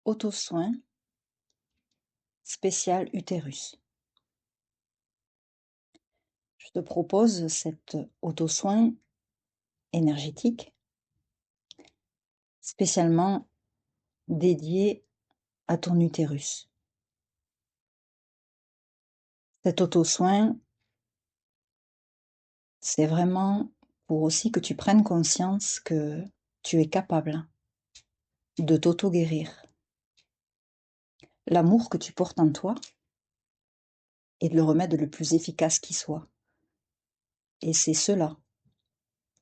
Auto-soin spécial utérus. Je te propose cet auto-soin énergétique spécialement dédié à ton utérus. Cet auto-soin, c'est vraiment pour aussi que tu prennes conscience que tu es capable de t'auto-guérir. L'amour que tu portes en toi est le remède le plus efficace qui soit. Et c'est cela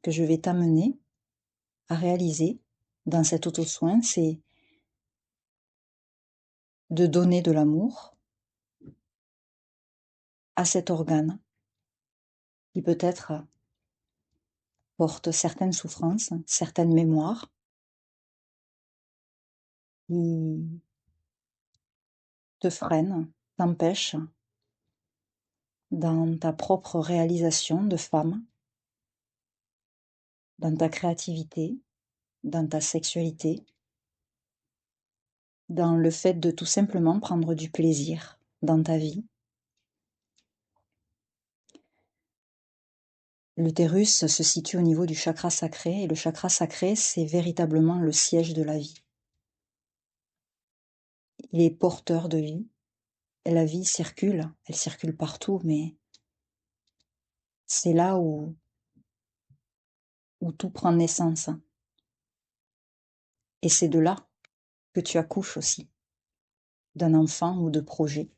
que je vais t'amener à réaliser dans cet auto-soin, c'est de donner de l'amour à cet organe qui peut-être porte certaines souffrances, certaines mémoires, qui te freinent, t'empêchent dans ta propre réalisation de femme, dans ta créativité, dans ta sexualité, dans le fait de tout simplement prendre du plaisir dans ta vie. L'utérus se situe au niveau du chakra sacré, et le chakra sacré, c'est véritablement le siège de la vie. Il est porteur de vie, et la vie circule, elle circule partout, mais c'est là où tout prend naissance. Et c'est de là que tu accouches aussi, d'un enfant ou de projets.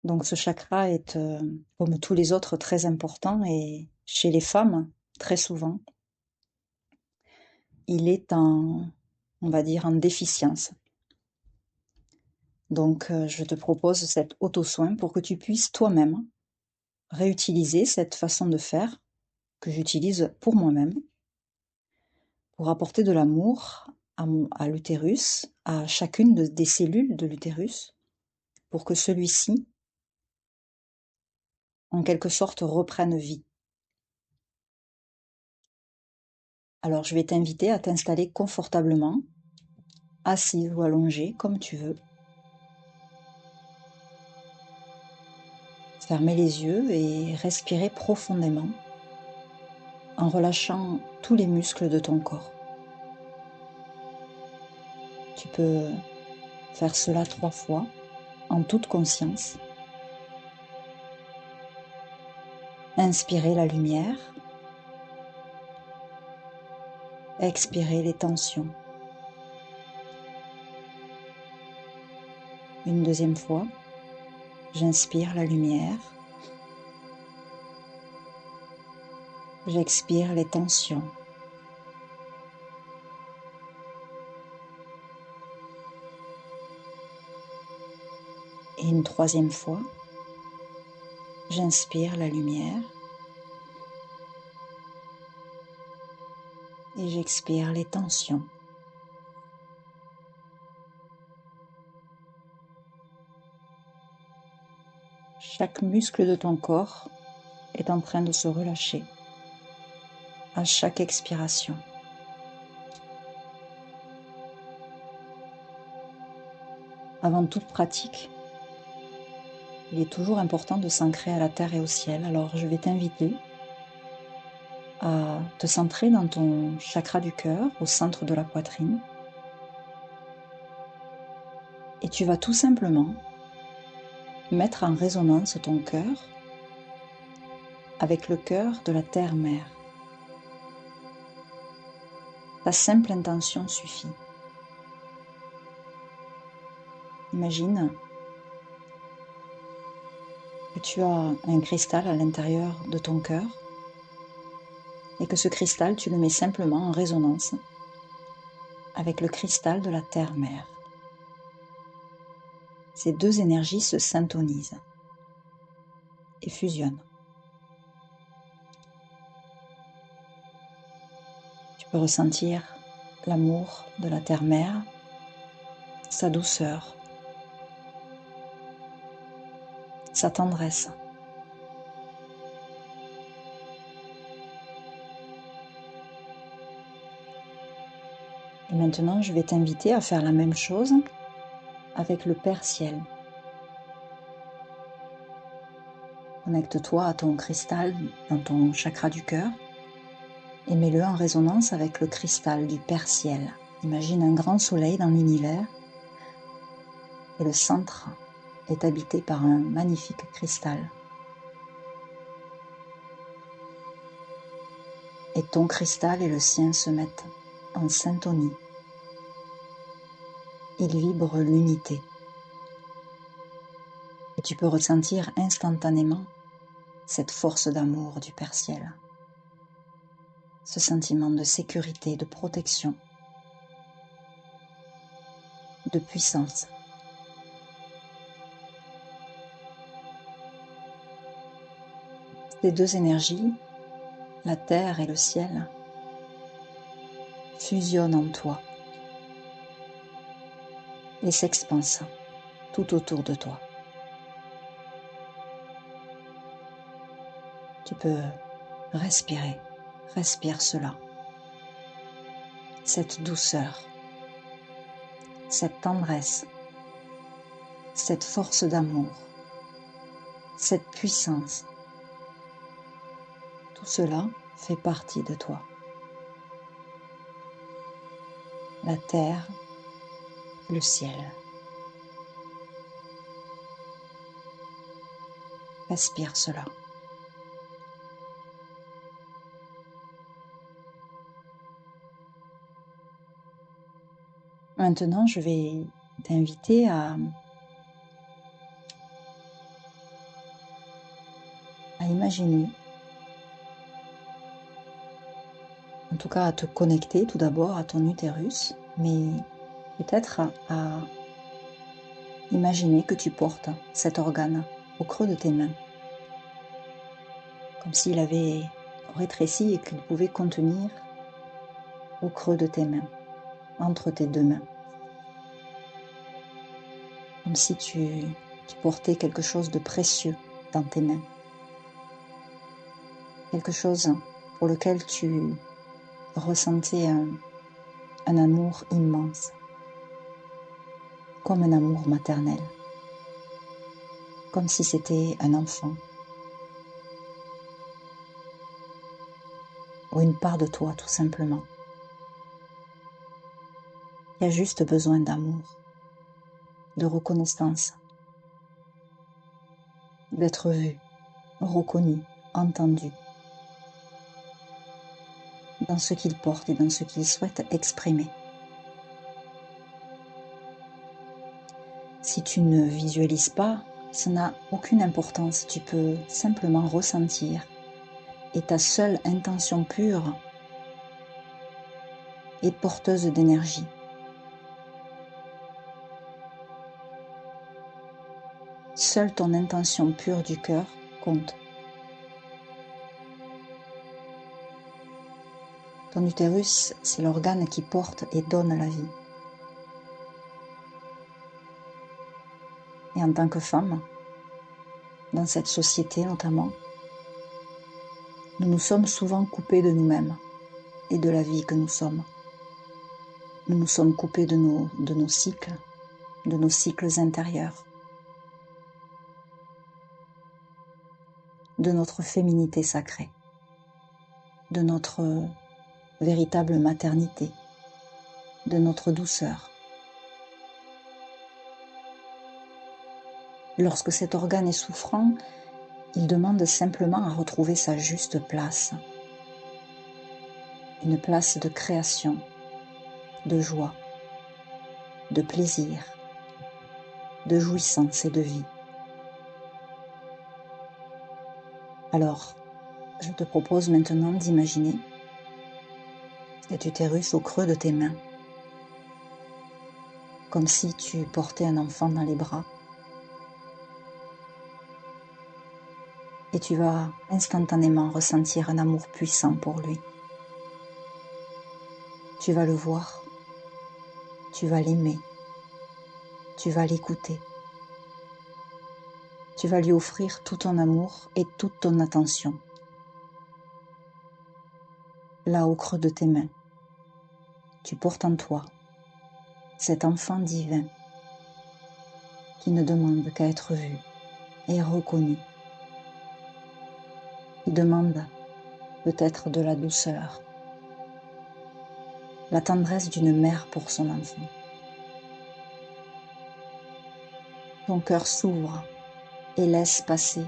Donc ce chakra est, comme tous les autres, très important, et chez les femmes, très souvent, il est on va dire, en déficience. Donc je te propose cet auto-soin pour que tu puisses toi-même réutiliser cette façon de faire que j'utilise pour moi-même, pour apporter de l'amour à l'utérus, à chacune des cellules de l'utérus, pour que celui-ci, en quelque sorte, reprenne vie. Alors je vais t'inviter à t'installer confortablement, assise ou allongée, comme tu veux. Fermer les yeux et respirer profondément, en relâchant tous les muscles de ton corps. Tu peux faire cela 3 fois, en toute conscience. Inspirer la lumière. Expirer les tensions. Une deuxième fois, j'inspire la lumière. J'expire les tensions. Et une troisième fois, j'inspire la lumière. Et j'expire les tensions. Chaque muscle de ton corps est en train de se relâcher à chaque expiration. Avant toute pratique, il est toujours important de s'ancrer à la terre et au ciel. Alors je vais t'inviter à te centrer dans ton chakra du cœur, au centre de la poitrine. Et tu vas tout simplement mettre en résonance ton cœur avec le cœur de la terre-mère. Ta simple intention suffit. Imagine que tu as un cristal à l'intérieur de ton cœur et que ce cristal, tu le mets simplement en résonance avec le cristal de la terre-mère. Ces deux énergies se syntonisent et fusionnent. Tu peux ressentir l'amour de la terre-mère, sa douceur, sa tendresse. Et maintenant, je vais t'inviter à faire la même chose avec le Père Ciel. Connecte-toi à ton cristal dans ton chakra du cœur et mets-le en résonance avec le cristal du Père Ciel. Imagine un grand soleil dans l'univers et le centre est habité par un magnifique cristal. Et ton cristal et le sien se mettent en syntonie. Ils vibrent l'unité. Et tu peux ressentir instantanément cette force d'amour du Père Ciel. Ce sentiment de sécurité, de protection, de puissance. Ces deux énergies, la terre et le ciel, fusionnent en toi et s'expansent tout autour de toi. Tu peux respirer, respire cela, cette douceur, cette tendresse, cette force d'amour, cette puissance. Tout cela fait partie de toi. La terre, le ciel. Respire cela. Maintenant, je vais t'inviter à imaginer, en tout cas à te connecter tout d'abord à ton utérus, mais peut-être à imaginer que tu portes cet organe au creux de tes mains, comme s'il avait rétréci et qu'il pouvait contenir au creux de tes mains, entre tes deux mains. Comme si tu portais quelque chose de précieux dans tes mains. Quelque chose pour lequel tu ressentais un amour immense, comme un amour maternel, comme si c'était un enfant, ou une part de toi tout simplement. Il y a juste besoin d'amour, de reconnaissance, d'être vu, reconnu, entendu, dans ce qu'il porte et dans ce qu'il souhaite exprimer. Si tu ne visualises pas, ça n'a aucune importance, tu peux simplement ressentir. Et ta seule intention pure est porteuse d'énergie. Seule ton intention pure du cœur compte. Ton utérus, c'est l'organe qui porte et donne la vie. Et en tant que femme, dans cette société notamment, nous nous sommes souvent coupés de nous-mêmes et de la vie que nous sommes. Nous nous sommes coupés de nos cycles intérieurs, de notre féminité sacrée, de notre véritable maternité, de notre douceur. Lorsque cet organe est souffrant, il demande simplement à retrouver sa juste place. Une place de création, de joie, de plaisir, de jouissance et de vie. Alors, je te propose maintenant d'imaginer cet utérus au creux de tes mains, comme si tu portais un enfant dans les bras. Et tu vas instantanément ressentir un amour puissant pour lui. Tu vas le voir, tu vas l'aimer, tu vas l'écouter. Tu vas lui offrir tout ton amour et toute ton attention. Là au creux de tes mains, tu portes en toi cet enfant divin qui ne demande qu'à être vu et reconnu, qui demande peut-être de la douceur, la tendresse d'une mère pour son enfant. Ton cœur s'ouvre et laisse passer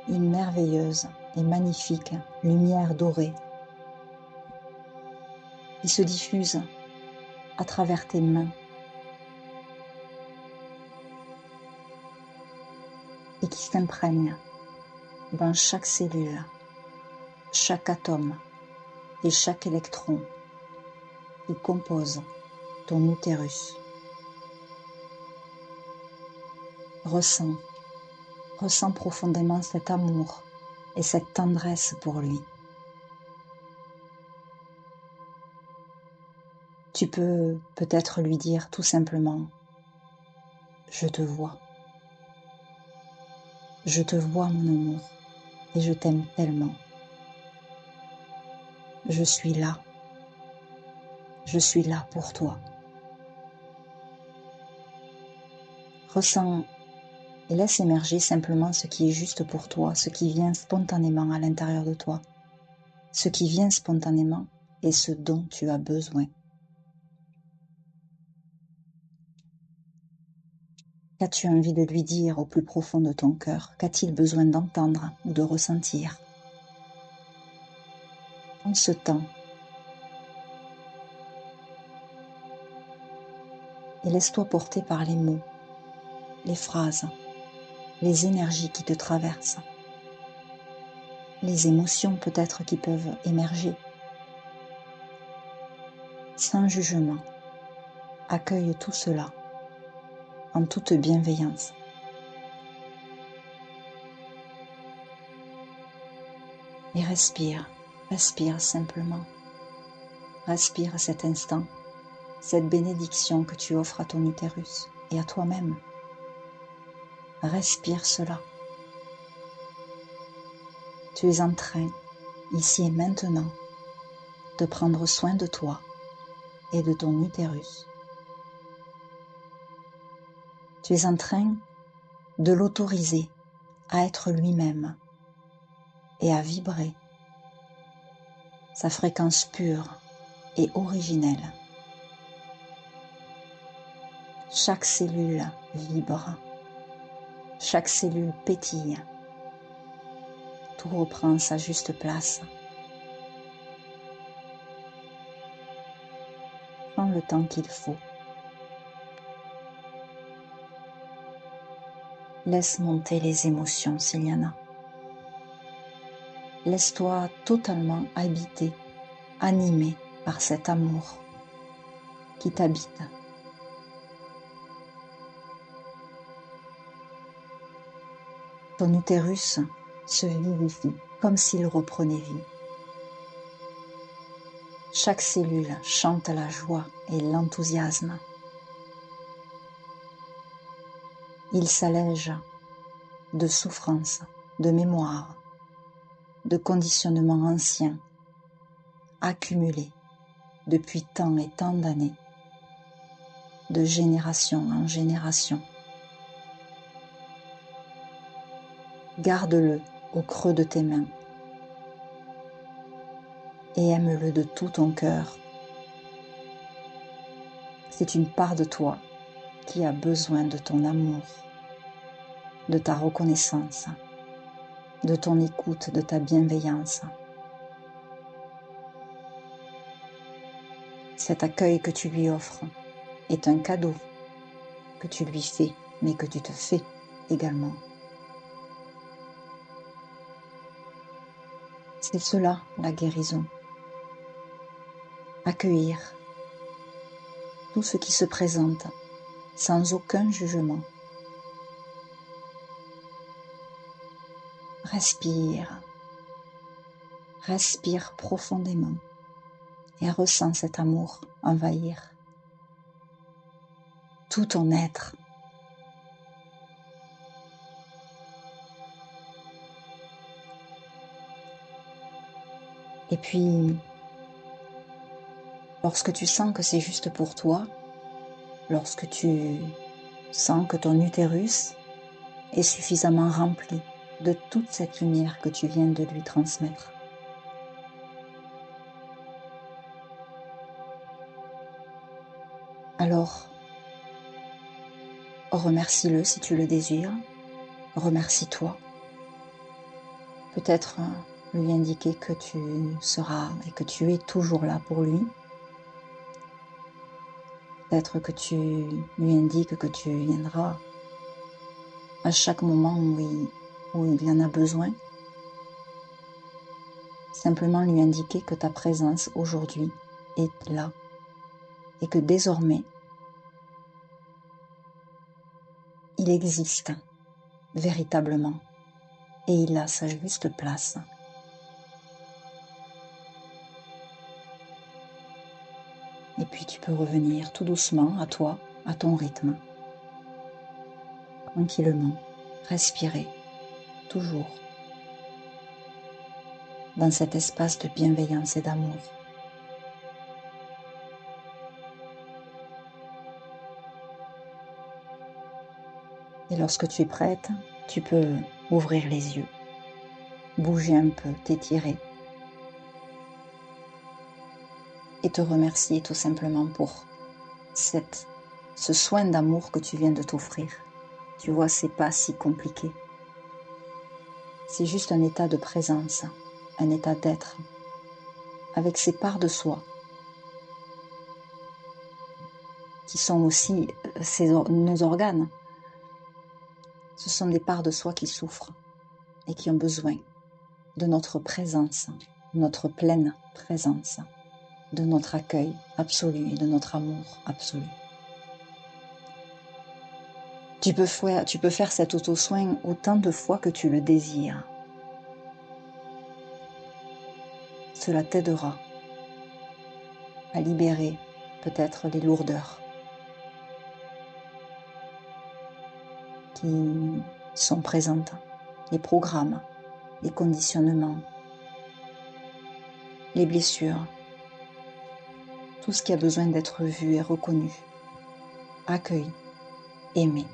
une merveilleuse et magnifique lumière dorée qui se diffuse à travers tes mains et qui s'imprègne dans chaque cellule, chaque atome et chaque électron qui compose ton utérus. Ressens profondément cet amour et cette tendresse pour lui. Tu peux peut-être lui dire tout simplement « Je te vois. Je te vois, mon amour, et je t'aime tellement. Je suis là. Je suis là pour toi. » Ressens et laisse émerger simplement ce qui est juste pour toi, ce qui vient spontanément à l'intérieur de toi. Ce qui vient spontanément est ce dont tu as besoin. Qu'as-tu envie de lui dire au plus profond de ton cœur? Qu'a-t-il besoin d'entendre ou de ressentir? En ce temps, et laisse-toi porter par les mots, les phrases, les énergies qui te traversent, les émotions peut-être qui peuvent émerger. Sans jugement, accueille tout cela en toute bienveillance. Et respire simplement. Respire cet instant, cette bénédiction que tu offres à ton utérus et à toi-même. Respire cela. Tu es en train, ici et maintenant, de prendre soin de toi et de ton utérus. Tu es en train de l'autoriser à être lui-même et à vibrer sa fréquence pure et originelle. Chaque cellule vibre, chaque cellule pétille. Tout reprend sa juste place. Prends le temps qu'il faut. Laisse monter les émotions s'il y en a. Laisse-toi totalement habiter, animé par cet amour qui t'habite. Ton utérus se vivifie comme s'il reprenait vie. Chaque cellule chante la joie et l'enthousiasme. Il s'allège de souffrances, de mémoires, de conditionnements anciens, accumulés depuis tant et tant d'années, de génération en génération. Garde-le au creux de tes mains et aime-le de tout ton cœur. C'est une part de toi qui a besoin de ton amour, de ta reconnaissance, de ton écoute, de ta bienveillance. Cet accueil que tu lui offres est un cadeau que tu lui fais, mais que tu te fais également. C'est cela la guérison. Accueillir tout ce qui se présente sans aucun jugement. Respire, respire profondément et ressens cet amour envahir tout ton être. Et puis, Lorsque tu sens que c'est juste pour toi, lorsque tu sens que ton utérus est suffisamment rempli de toute cette lumière que tu viens de lui transmettre. Alors, remercie-le si tu le désires, remercie-toi. Peut-être lui indiquer que tu seras et que tu es toujours là pour lui. Peut-être que tu lui indiques que tu viendras à chaque moment où il en a besoin. Simplement lui indiquer que ta présence aujourd'hui est là et que désormais, il existe véritablement et il a sa juste place. Et puis tu peux revenir tout doucement à toi, à ton rythme, tranquillement, respirer, toujours dans cet espace de bienveillance et d'amour. Et lorsque tu es prête, tu peux ouvrir les yeux, bouger un peu, t'étirer et te remercier tout simplement pour ce soin d'amour que tu viens de t'offrir. Tu vois, c'est pas si compliqué. C'est juste un état de présence, un état d'être, avec ces parts de soi, qui sont aussi nos organes. Ce sont des parts de soi qui souffrent et qui ont besoin de notre présence, notre pleine présence, de notre accueil absolu et de notre amour absolu. Tu peux faire cet auto-soin autant de fois que tu le désires. Cela t'aidera à libérer peut-être les lourdeurs qui sont présentes, les programmes, les conditionnements, les blessures, tout ce qui a besoin d'être vu et reconnu, accueilli, aimé.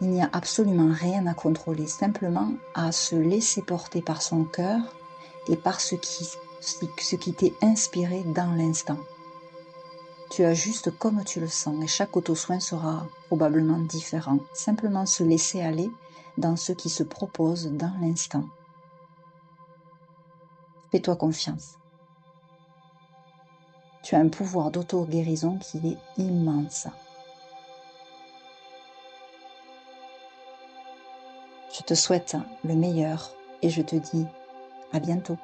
Il n'y a absolument rien à contrôler, simplement à se laisser porter par son cœur et par ce qui t'est inspiré dans l'instant. Tu ajustes comme tu le sens et chaque auto-soin sera probablement différent. Simplement se laisser aller dans ce qui se propose dans l'instant. Fais-toi confiance. Tu as un pouvoir d'auto-guérison qui est immense. Je te souhaite le meilleur et je te dis à bientôt.